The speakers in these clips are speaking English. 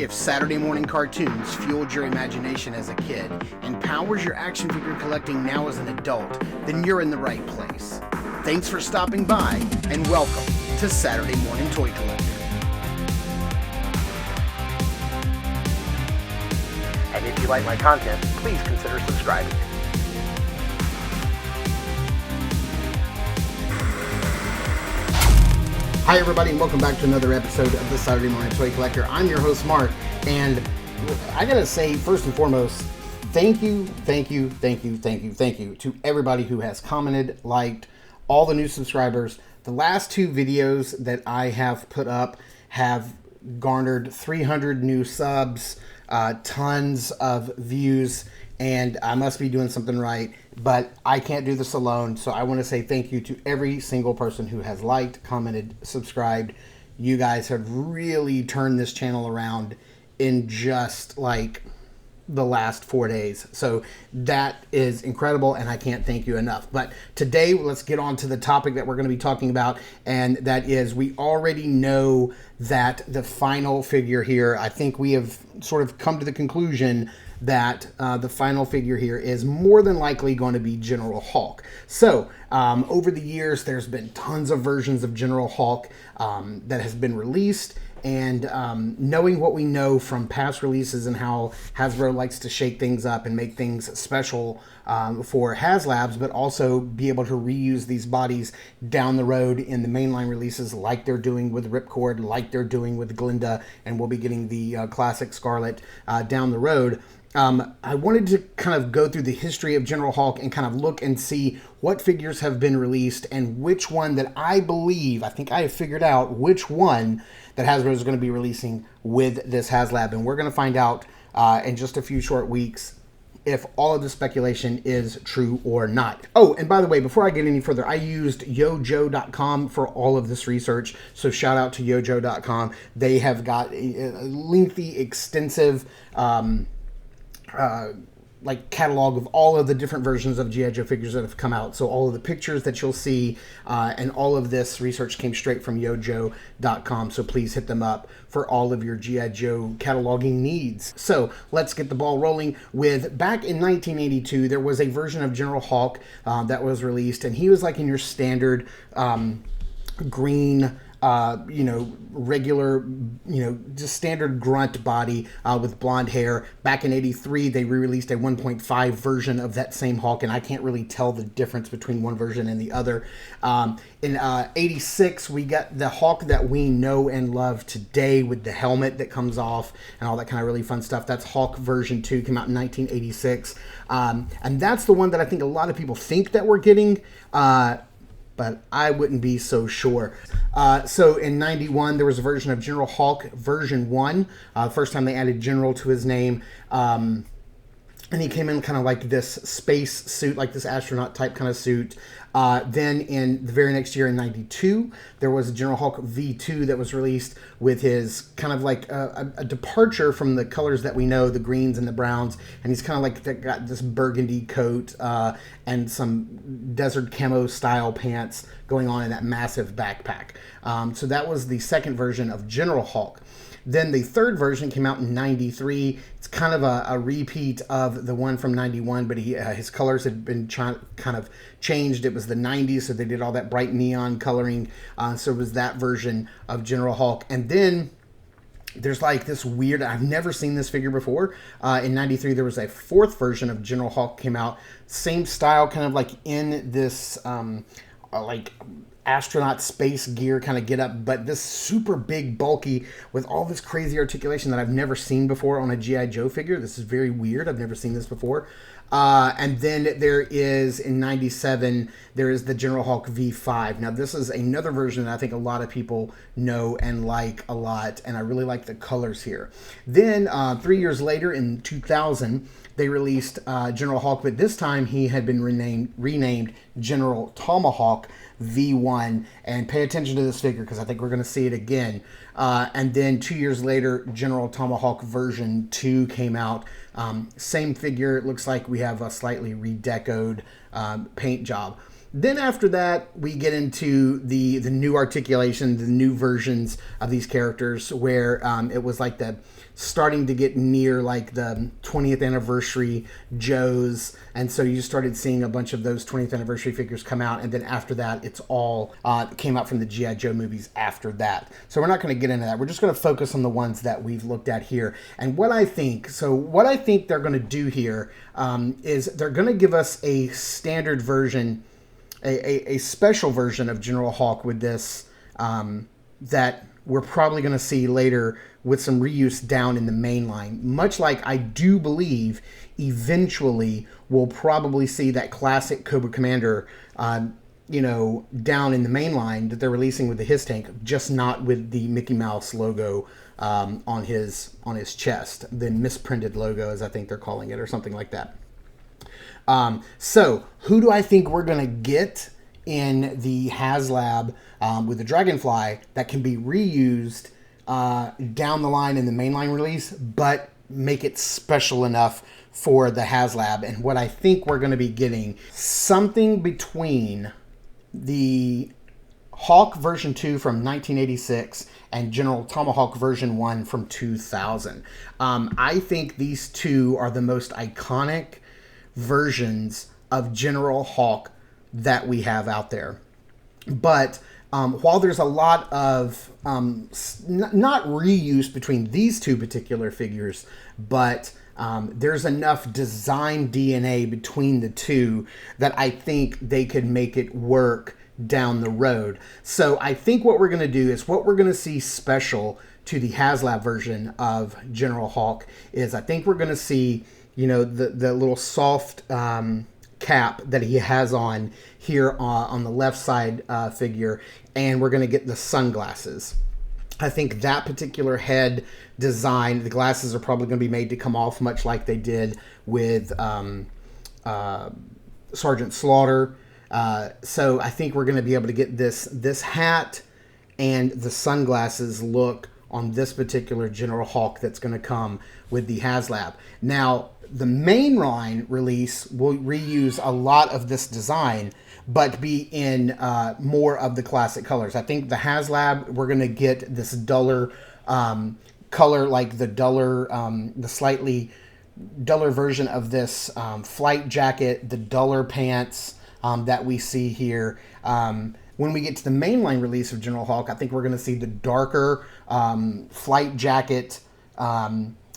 If Saturday morning cartoons fueled your imagination as a kid and powers your action figure collecting now as an adult, then you're in the right place. Thanks for stopping by, and welcome to Saturday Morning Toy Collector. And if you like my content, please consider subscribing. Hi everybody, and welcome back to another episode of the Saturday Morning Toy Collector. I'm your host Mark, and I gotta say, first and foremost, thank you to everybody who has commented, liked, all the new subscribers. The last two videos that I have put up have garnered 300 new subs, tons of views, and I must be doing something right, but I can't do this alone. So I want to say thank you to every single person who has liked, commented, subscribed. You guys have really turned this channel around in just like the last 4 days. So that is incredible, and I can't thank you enough. But today, let's get on to the topic that we're going to be talking about, and that is, we already know that the final figure here, I think we have sort of come to the conclusion that the final figure here is more than likely going to be General Hulk. So over the years, there's been tons of versions of General Hulk that has been released, and knowing what we know from past releases and how Hasbro likes to shake things up and make things special for HasLabs, but also be able to reuse these bodies down the road in the mainline releases, like they're doing with Ripcord, like they're doing with Glinda, and we'll be getting the classic Scarlet down the road. I wanted to kind of go through the history of General Hulk and kind of look and see what figures have been released and which one that I think I have figured out which one that Hasbro is going to be releasing with this HasLab. And we're going to find out in just a few short weeks if all of the speculation is true or not. Oh, and by the way, before I get any further, I used yojo.com for all of this research. So shout out to yojo.com. They have got a lengthy, extensive like catalog of all of the different versions of G.I. Joe figures that have come out. So all of the pictures that you'll see and all of this research came straight from yojo.com. So please hit them up for all of your G.I. Joe cataloging needs. So let's get the ball rolling with, back in 1982, there was a version of General Hulk that was released, and he was like in your standard green, regular, just standard grunt body with blonde hair. Back in 83, they re-released a 1.5 version of that same Hulk, and I can't really tell the difference between one version and the other. In 86, we got the Hulk that we know and love today with the helmet that comes off and all that kind of really fun stuff. That's Hulk version 2, came out in 1986. And that's the one that I think a lot of people think that we're getting, but I wouldn't be so sure. So in 91, there was a version of General Hulk, version 1. First time they added General to his name. And he came in kind of like this space suit, like this astronaut type kind of suit. Then in the very next year, in 92, there was a General Hulk V2 that was released with his kind of like a departure from the colors that we know, the greens and the browns. And he's kind of like got this burgundy coat and some desert camo style pants going on in that massive backpack. So that was the second version of General Hulk. Then the third version came out in 93. It's kind of a repeat of the one from 91, but his colors had been kind of changed. It was the 90s, so they did all that bright neon coloring. So it was that version of General Hulk. And then there's like this weird, I've never seen this figure before. In 93, there was a fourth version of General Hulk came out. Same style, kind of like in this like astronaut space gear kind of get up, but this super big, bulky, with all this crazy articulation that I've never seen before on a G.I. Joe figure. This is very weird. I've never seen this before. And then there is, in 97, there is the General Hulk V5. Now, this is another version that I think a lot of people know and like a lot, and I really like the colors here. Then, 3 years later, in 2000, they released General Hulk, but this time he had been renamed General Tomahawk V1, and pay attention to this figure because I think we're going to see it again. And then 2 years later, General Tomahawk version 2 came out. Same figure. It looks like we have a slightly redecoed paint job. Then after that, we get into the new articulation, the new versions of these characters, where it was like the starting to get near like the 20th anniversary Joes, and so you started seeing a bunch of those 20th anniversary figures come out, and then after that, it's all came out from the G.I. Joe movies after that. So we're not going to get into that. We're just going to focus on the ones that we've looked at here. And what I think they're going to do here is they're going to give us a standard version, a special version of General Hawk with this that we're probably going to see later with some reuse down in the main line. Much like I do believe eventually we'll probably see that classic Cobra Commander, down in the main line that they're releasing with the His tank, just not with the Mickey Mouse logo on his chest, the misprinted logo, as I think they're calling it, or something like that. So who do I think we're going to get in the HasLab with the Dragonfly that can be reused down the line in the mainline release, but make it special enough for the HasLab? And what I think we're going to be getting, something between the Hawk version 2 from 1986 and General Tomahawk version 1 from 2000. I think these two are the most iconic versions of General Hawk that we have out there. But while there's a lot of not reuse between these two particular figures, but there's enough design DNA between the two that I think they could make it work down the road. So I think what we're going to do is, what we're going to see special to the HasLab version of General Hawk is, I think we're going to see, the little soft cap that he has on here on the left side figure, and we're going to get the sunglasses. I think that particular head design, the glasses are probably going to be made to come off much like they did with Sergeant Slaughter. So I think we're going to be able to get this hat and the sunglasses look on this particular General Hawk that's going to come with the HasLab. Now, the mainline release will reuse a lot of this design, but be in more of the classic colors. I think the HasLab, we're going to get this duller color, like the duller, the slightly duller version of this flight jacket, the duller pants that we see here. When we get to the mainline release of General Hawk, I think we're going to see the darker flight jacket.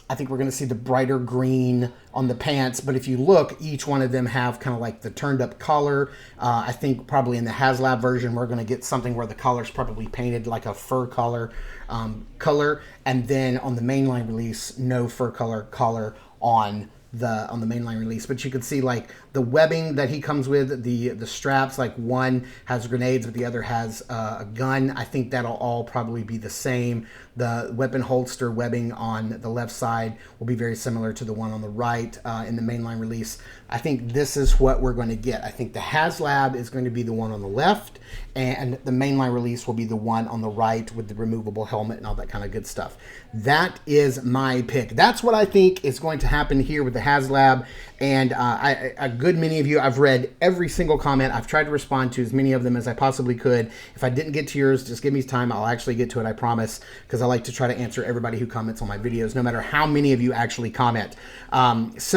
I think we're going to see the brighter green on the pants. But if you look, each one of them have kind of like the turned up collar. I think probably in the HasLab version, we're going to get something where the collar's probably painted like a fur collar. And then on the mainline release, no fur collar on the mainline release. But you can see like the webbing that he comes with, the straps, like one has grenades but the other has a gun. I think that'll all probably be the same. The weapon holster webbing on the left side will be very similar to the one on the right in the mainline release. I think this is what we're going to get. I think the HasLab is going to be the one on the left, and the mainline release will be the one on the right with the removable helmet and all that kind of good stuff. That is my pick. That's what I think is going to happen here with the HasLab. And a good many of you, I've read every single comment. I've tried to respond to as many of them as I possibly could. If I didn't get to yours, just give me time. I'll actually get to it, I promise, because I like to try to answer everybody who comments on my videos, no matter how many of you actually comment. That's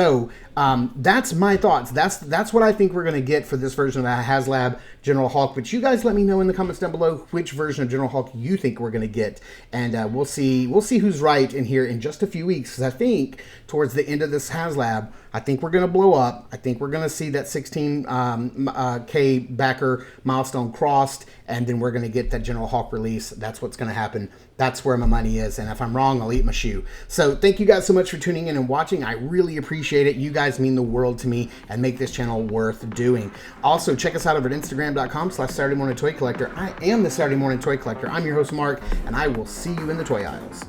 my thoughts. That's what I think we're going to get for this version of the HasLab General Hawk. But you guys let me know in the comments down below which version of General Hawk you think we're going to get, and we'll see who's right in here in just a few weeks. Because I think towards the end of this HasLab, I think we're going to blow up. I think we're going to see that 16K backer milestone crossed, and then we're going to get that General Hawk release. That's what's going to happen. That's where my money is, and if I'm wrong, I'll eat my shoe. So thank you guys so much for tuning in and watching. I really appreciate it. You guys mean the world to me and make this channel worth doing. Also, check us out over at Instagram.com/Saturday Morning Toy Collector. I am the Saturday Morning Toy Collector. I'm your host, Mark, and I will see you in the toy aisles.